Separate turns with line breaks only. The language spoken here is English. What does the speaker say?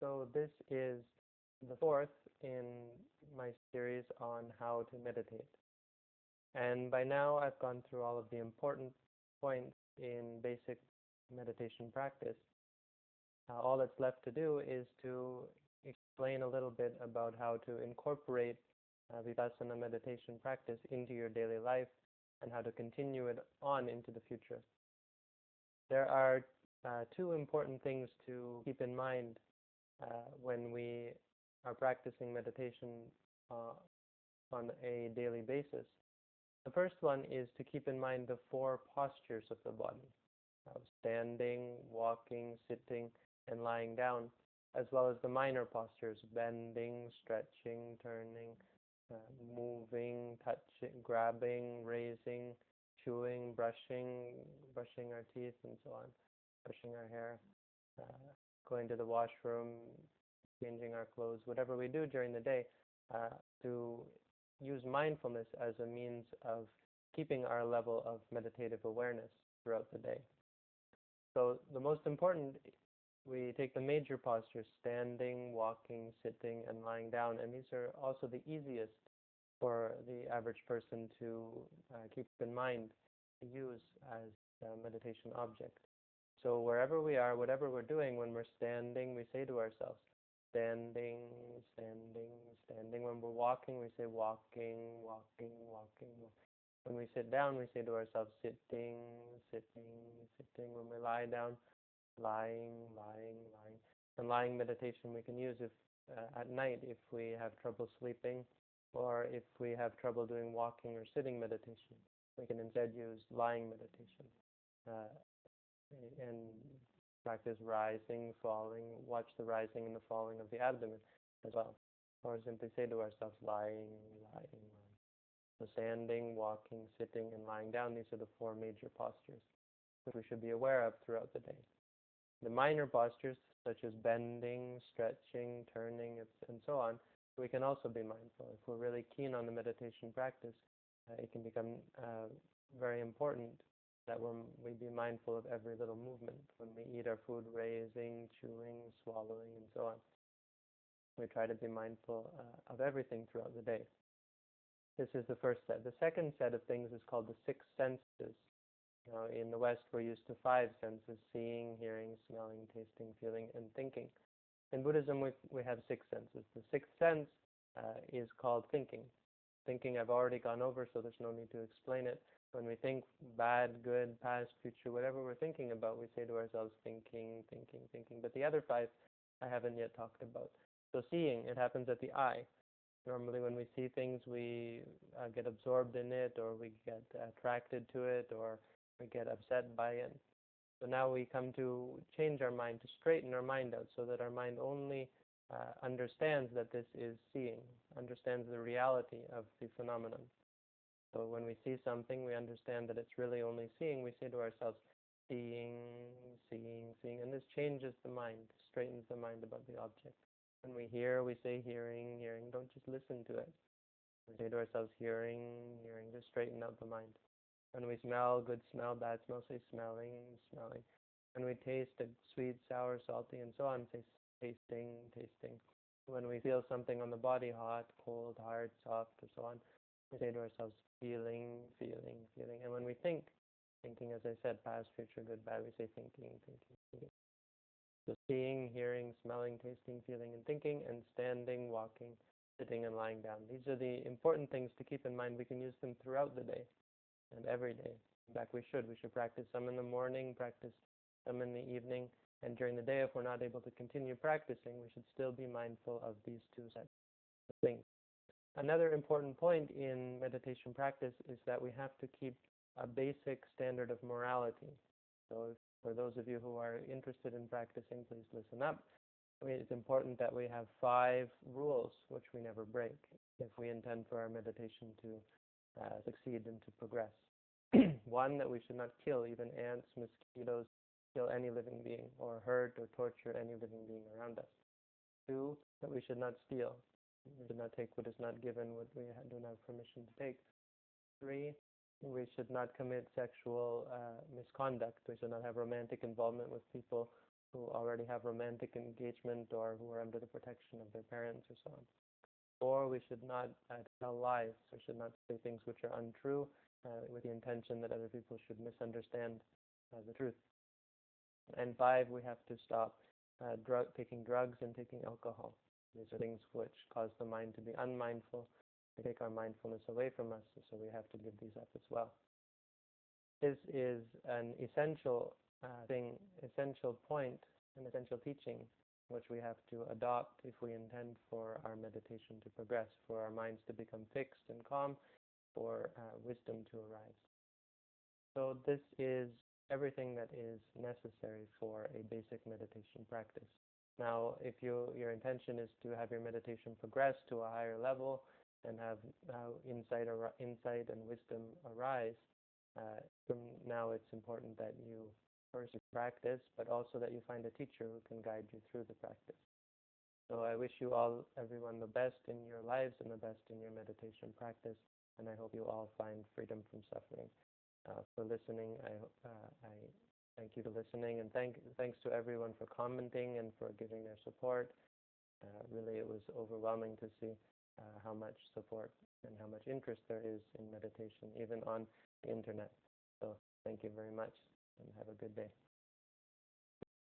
So this is the fourth in my series on how to meditate. And by now I've gone through all of the important points in basic meditation practice. All that's left to do is to explain a little bit about how to incorporate Vipassana meditation practice into your daily life and how to continue it on into the future. There are two important things to keep in mind when we are practicing meditation on a daily basis. The first one is to keep in mind the four postures of the body: standing, walking, sitting, and lying down, as well as the minor postures: bending, stretching, turning, moving, touching, grabbing, raising, chewing, brushing our teeth, and so on, brushing our hair, going to the washroom, changing our clothes, whatever we do during the day, to use mindfulness as a means of keeping our level of meditative awareness throughout the day. So the most important, we take the major postures: standing, walking, sitting, and lying down, and these are also the easiest for the average person to keep in mind, to use as a meditation object. So wherever we are, whatever we're doing, when we're standing, we say to ourselves, standing, standing, standing. When we're walking, we say walking, walking, walking. When we sit down, we say to ourselves, sitting, sitting, sitting. When we lie down, lying, lying, lying. And lying meditation we can use if at night if we have trouble sleeping, or if we have trouble doing walking or sitting meditation. We can instead use lying meditation and practice rising, falling, watch the rising and the falling of the abdomen as well. Or simply say to ourselves, lying, lying, lying. So standing, walking, sitting, and lying down, these are the four major postures that we should be aware of throughout the day. The minor postures, such as bending, stretching, turning, and so on, we can also be mindful. If we're really keen on the meditation practice, it can become very important that we be mindful of every little movement. When we eat our food, raising, chewing, swallowing, and so on. We try to be mindful of everything throughout the day. This is the first set. The second set of things is called the six senses. Now, in the West, we're used to five senses: seeing, hearing, smelling, tasting, feeling, and thinking. In Buddhism, we have six senses. The sixth sense is called thinking. Thinking I've already gone over, so there's no need to explain it. When we think bad, good, past, future, whatever we're thinking about, we say to ourselves, thinking, thinking, thinking. But the other five I haven't yet talked about. So seeing, it happens at the eye. Normally when we see things, we get absorbed in it, or we get attracted to it, or we get upset by it. So now we come to change our mind, to straighten our mind out, so that our mind only understands that this is seeing, understands the reality of the phenomenon. So when we see something, we understand that it's really only seeing. We say to ourselves, seeing, seeing, seeing, and this changes the mind, straightens the mind about the object. When we hear, we say hearing, hearing. Don't just listen to it. We say to ourselves, hearing, hearing. Just straighten out the mind. When we smell, good smell, bad smell, say smelling, smelling. When we taste it, sweet, sour, salty, and so on, say tasting, tasting. When we feel something on the body, hot, cold, hard, soft, or so on, we say to ourselves, feeling, feeling, feeling. And when we think, thinking, as I said, past, future, good, bad, we say thinking, thinking, thinking. So seeing, hearing, smelling, tasting, feeling, and thinking, and standing, walking, sitting, and lying down. These are the important things to keep in mind. We can use them throughout the day and every day. In fact, we should practice some in the morning, practice some in the evening, and during the day, if we're not able to continue practicing, we should still be mindful of these two sets of things. Another important point in meditation practice is that we have to keep a basic standard of morality. So for those of you who are interested in practicing, please listen up. It's important that we have 5 rules which we never break if we intend for our meditation to succeed and to progress. 1, that we should not kill even ants, mosquitoes, kill any living being, or hurt or torture any living being around us. 2, that we should not steal. We should not take what is not given, what we do not have permission to take. 3, we should not commit sexual misconduct. We should not have romantic involvement with people who already have romantic engagement or who are under the protection of their parents or so on. Or we should not tell lies, or should not say things which are untrue with the intention that other people should misunderstand the truth. And 5, we have to stop taking drugs and taking alcohol. These are things which cause the mind to be unmindful. They take our mindfulness away from us, so we have to give these up as well. This is an essential essential point, an essential teaching, which we have to adopt if we intend for our meditation to progress, for our minds to become fixed and calm, for wisdom to arise. So this is everything that is necessary for a basic meditation practice. Now, if your intention is to have your meditation progress to a higher level and have insight and wisdom arise, from now it's important that you first practice, but also that you find a teacher who can guide you through the practice. So I wish you all, everyone, the best in your lives and the best in your meditation practice, and I hope you all find freedom from suffering. For listening, I thank you for listening, and thanks to everyone for commenting and for giving their support. Really, it was overwhelming to see how much support and how much interest there is in meditation, even on the internet. So thank you very much, and have a good day.